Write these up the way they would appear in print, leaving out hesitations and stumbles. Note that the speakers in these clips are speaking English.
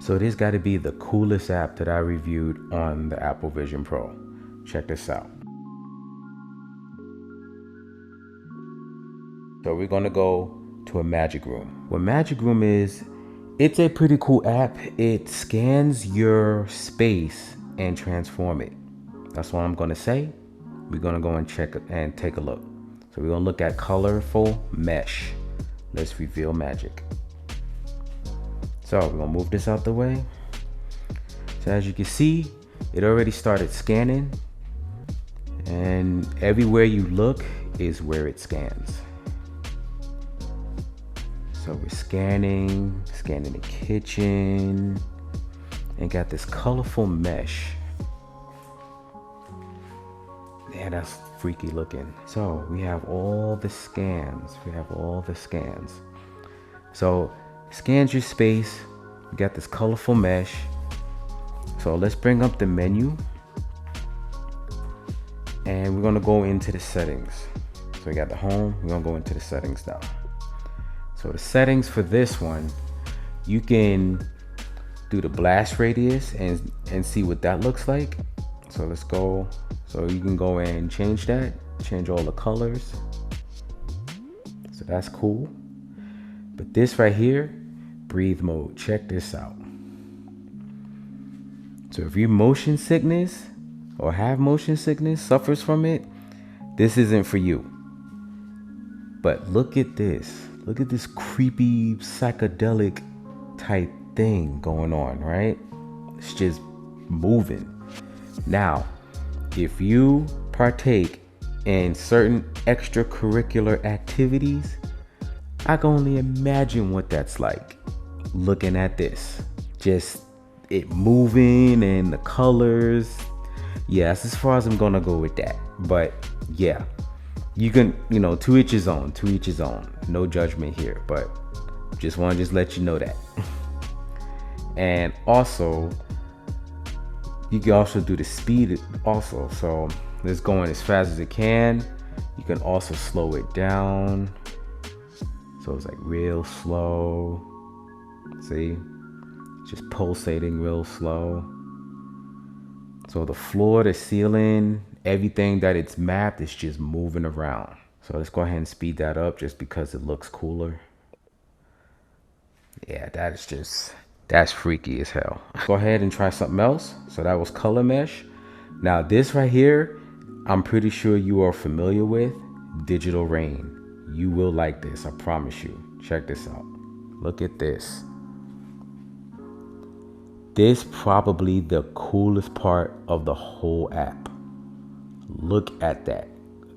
So this got to be the coolest app that I reviewed on the Apple Vision Pro. Check this out. So we're gonna go to a magic room. What magic room is, it's a pretty cool app. It scans your space and transform it. That's what I'm gonna say. We're gonna go and check and take a look. So we're gonna look at colorful mesh. Let's reveal magic. So we're gonna move this out the way. So as you can see, it already started scanning, and everywhere you look is where it scans. So we're scanning the kitchen, and got this colorful mesh. Yeah, that's freaky looking. So we have all the scans. So scans your space. We got this colorful mesh. So let's bring up the menu, and we're gonna go into the settings. So we got the home, we're gonna go into the settings now. So the settings for this one, you can do the blast radius and see what that looks like. So let's go. So you can go and change that, change all the colors. So that's cool. But this right here, breathe mode, check this out. So if you motion sickness or have motion sickness, suffers from it, this isn't for you. But look at this. Look at this creepy psychedelic type thing going on, right? It's just moving. Now, if you partake in certain extracurricular activities, I can only imagine what that's like. Looking at this, just it moving and the colors. Yeah, that's as far as I'm gonna go with that. But yeah, you can, to each his own, no judgment here, but just want to just let you know that. And also, you can also do the speed also. So it's going as fast as it can. You can also slow it down. So it's like real slow. See? Just pulsating real slow. So the floor, the ceiling, everything that it's mapped is just moving around. So let's go ahead and speed that up just because it looks cooler. Yeah, that's freaky as hell. Go ahead and try something else. So that was color mesh. Now this right here, I'm pretty sure you are familiar with digital rain. You will like this, I promise you. Check this out. Look at this. This probably the coolest part of the whole app. Look at that.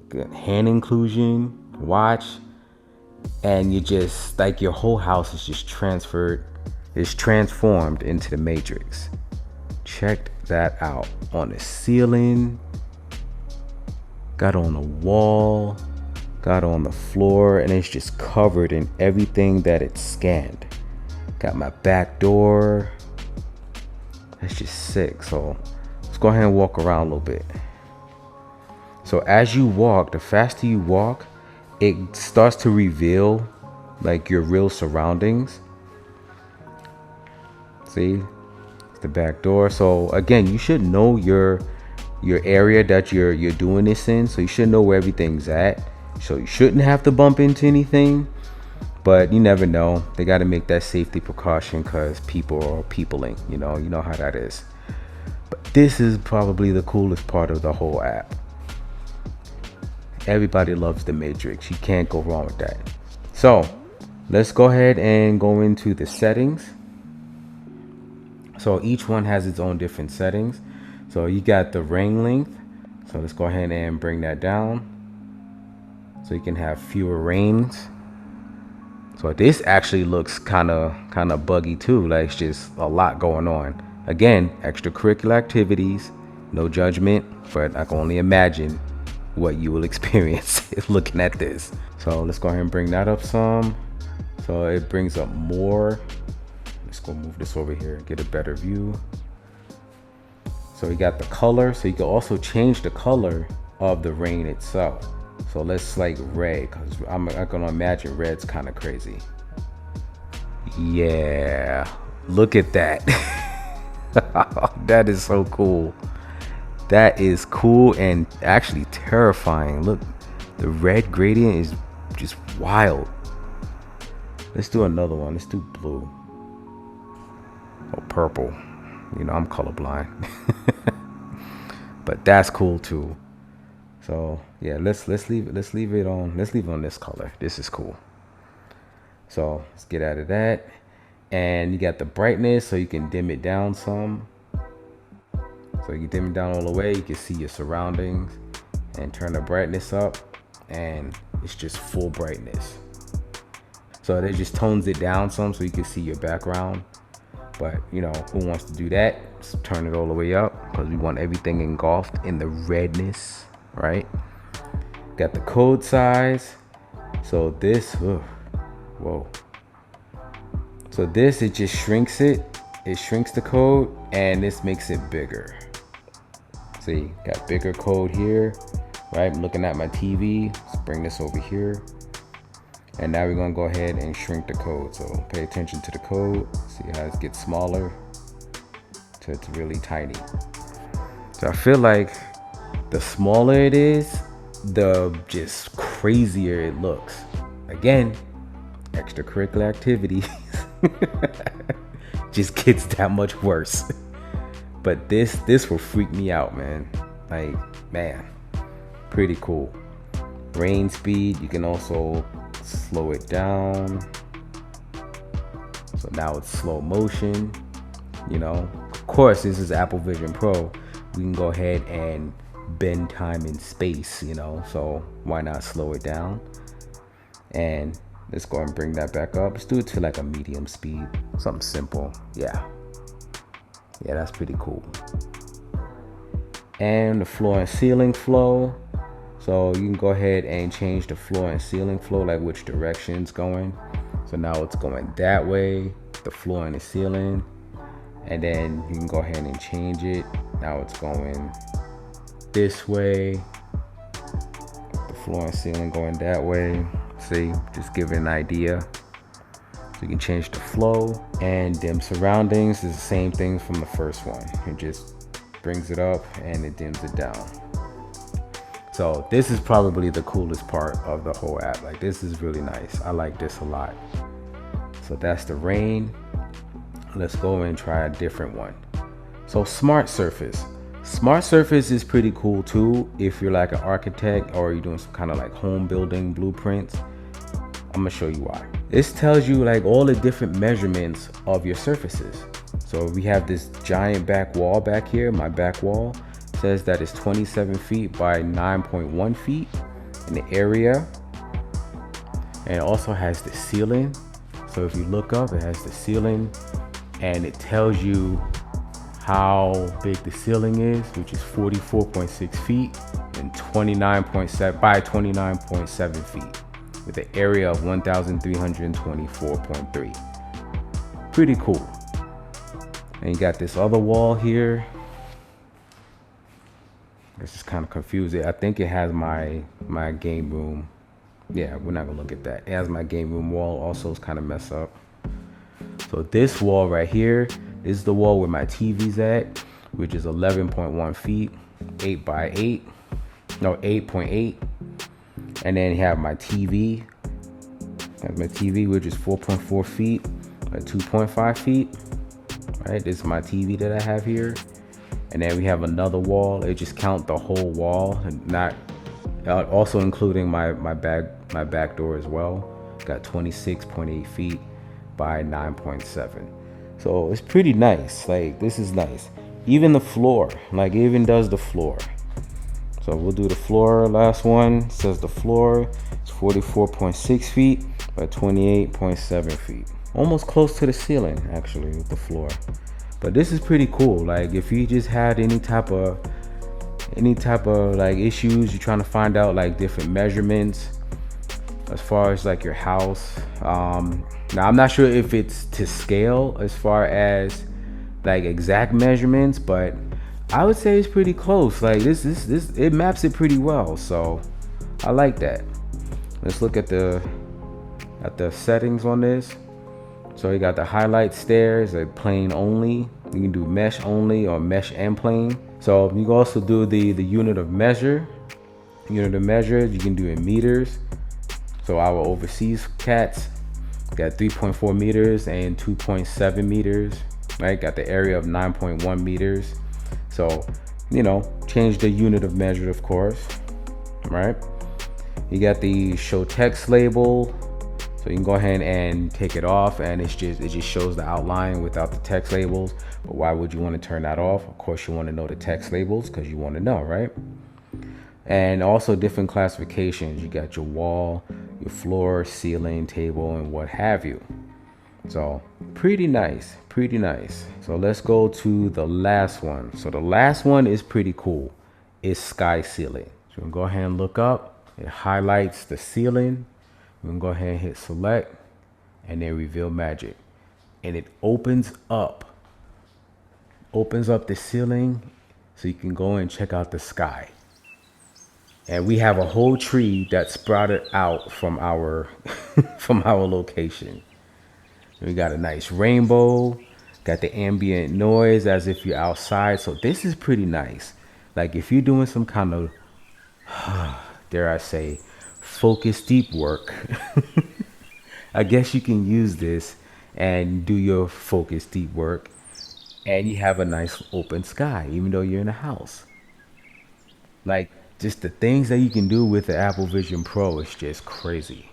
Good hand inclusion, watch, and you just like your whole house is just transformed into the Matrix. Check that out. On the ceiling, got on the wall, got on the floor, and it's just covered in everything that it's scanned. Got my back door. That's just sick. So let's go ahead and walk around a little bit. So as you walk, the faster you walk, it starts to reveal like your real surroundings. See, it's the back door. So again, you should know your area that you're doing this in. So you should know where everything's at. So you shouldn't have to bump into anything, but you never know. They got to make that safety precaution because people are peopling, you know how that is. But this is probably the coolest part of the whole app. Everybody loves the Matrix. You can't go wrong with that. So let's go ahead and go into the settings. So each one has its own different settings. So you got the ring length. So let's go ahead and bring that down. So you can have fewer rings. So this actually looks kind of buggy too. Like it's just a lot going on. Again, extracurricular activities, no judgment, but I can only imagine what you will experience looking at this. So let's go ahead and bring that up some. So it brings up more. Let's go move this over here and get a better view. So we got the color. So you can also change the color of the rain itself. So let's like red, because I'm gonna imagine red's kind of crazy. Yeah, Look at that. That is so cool. That is cool and actually terrifying. Look, the red gradient is just wild. Let's do another one. Let's do blue or purple. You know, I'm colorblind. But that's cool too. So yeah, let's leave it on this color. This is cool. So let's get out of that. And you got the brightness, so you can dim it down some. So you can dim it down all the way. You can see your surroundings and turn the brightness up, and it's just full brightness. So that just tones it down some so you can see your background. But you know, who wants to do that? Just turn it all the way up because we want everything engulfed in the redness, right? Got the code size. So this, whoa. So this, it just shrinks it. It shrinks the code and this makes it bigger. See, got bigger code here, right? I'm looking at my TV. Let's bring this over here. And now we're gonna go ahead and shrink the code. So pay attention to the code. See how it gets smaller to it's really tiny. So I feel like the smaller it is, the just crazier it looks. Again, extracurricular activities just gets that much worse. But this will freak me out, man. Like, man, pretty cool. Rain speed, you can also slow it down. So now it's slow motion, you know. Of course, this is Apple Vision Pro. We can go ahead and bend time and space, you know. So why not slow it down? And let's go and bring that back up. Let's do it to like a medium speed, something simple. Yeah, that's pretty cool. And the floor and ceiling flow. So you can go ahead and change the floor and ceiling flow, like which direction it's going. So now it's going that way, the floor and the ceiling. And then you can go ahead and change it. Now it's going this way, the floor and ceiling going that way. See, just give it an idea. So you can change the flow, and dim surroundings is the same thing from the first one. It just brings it up and it dims it down. So this is probably the coolest part of the whole app. Like, this is really nice. I like this a lot. So that's the rain. Let's go and try a different one. So smart surface. Smart surface is pretty cool too if you're like an architect or you're doing some kind of like home building blueprints. I'm gonna show you why. This tells you like all the different measurements of your surfaces. So we have this giant back wall back here. My back wall says that it's 27 feet by 9.1 feet in the area. And it also has the ceiling. So if you look up, it has the ceiling and it tells you how big the ceiling is, which is 44.6 feet and 29.7 by 29.7 feet with an area of 1,324.3. Pretty cool. And you got this other wall here. This is kind of confusing. I think it has my game room. Yeah, we're not gonna look at that. It has my game room wall also. It's kind of messed up. So this wall right here is the wall where my TV's at, which is 11.1 feet, 8.8. And then you have my TV. That's my TV, which is 4.4 feet by 2.5 feet. Right, this is my TV that I have here. And then we have another wall. It just count the whole wall, and not also including my back door as well. Got 26.8 feet by 9.7. So it's pretty nice. Like, this is nice. Even the floor, like, it even does the floor. So we'll do the floor. Last one. It says the floor is 44.6 feet by 28.7 feet. Almost close to the ceiling, actually, with the floor. But this is pretty cool. Like, if you just had any type of like issues, you're trying to find out like different measurements as far as like your house. Now I'm not sure if it's to scale as far as like exact measurements, but I would say it's pretty close. Like this it maps it pretty well. So I like that. Let's look at the settings on this. So you got the highlight stairs, like plane only. You can do mesh only or mesh and plane. So you can also do the unit of measure. Unit of measure you can do in meters. So our overseas cats got 3.4 meters and 2.7 meters. Right, got the area of 9.1 meters. So change the unit of measure, of course. Right. You got the show text label. So you can go ahead and take it off, and it just shows the outline without the text labels. But why would you want to turn that off? Of course, you want to know the text labels because you want to know, right? And also different classifications. You got your wall, your floor, ceiling, table, and what have you. So pretty nice, pretty nice. So let's go to the last one. So the last one is pretty cool. It's sky ceiling. So we'll go ahead and look up. It highlights the ceiling. We're gonna go ahead and hit select and then reveal magic. And it opens up the ceiling so you can go and check out the sky. And we have a whole tree that sprouted out from our from our location. We got a nice rainbow, got the ambient noise as if you're outside. So this is pretty nice. Like if you're doing some kind of dare I say focus deep work, I guess you can use this and do your focus deep work, and you have a nice open sky even though you're in a house. Like just the things that you can do with the Apple Vision Pro is just crazy.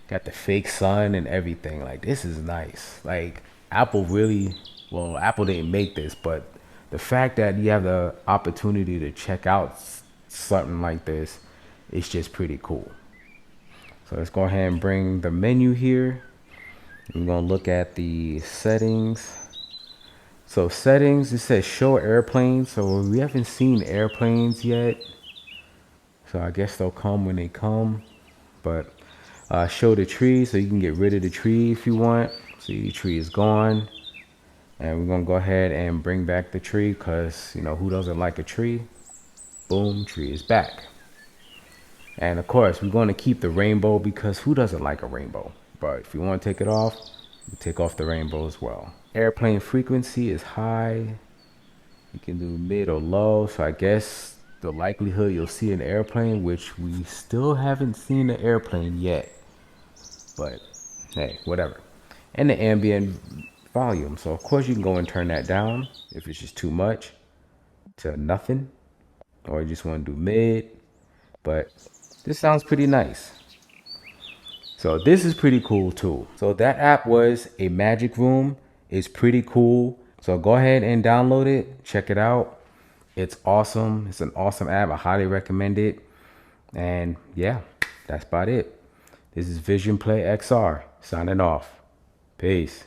Got the fake sun and everything. Like this is nice. Like Apple didn't make this, but the fact that you have the opportunity to check out something like this, it's just pretty cool. So let's go ahead and bring the menu here. We're gonna look at the settings. So settings, it says show airplanes. So we haven't seen airplanes yet. So I guess they'll come when they come. But show the tree, so you can get rid of the tree if you want. See, the tree is gone. And we're gonna go ahead and bring back the tree because who doesn't like a tree? Boom, tree is back. And of course, we're going to keep the rainbow because who doesn't like a rainbow? But if you want to take it off, you take off the rainbow as well. Airplane frequency is high. You can do mid or low. So I guess the likelihood you'll see an airplane, which we still haven't seen an airplane yet. But hey, whatever. And the ambient volume. So of course you can go and turn that down if it's just too much to nothing. Or you just want to do mid. But this sounds pretty nice. So this is pretty cool too. So that app was a Magic Room. It's pretty cool. So go ahead and download it. Check it out. It's awesome. It's an awesome app. I highly recommend it. And yeah, that's about it. This is Vision Play XR signing off. Peace.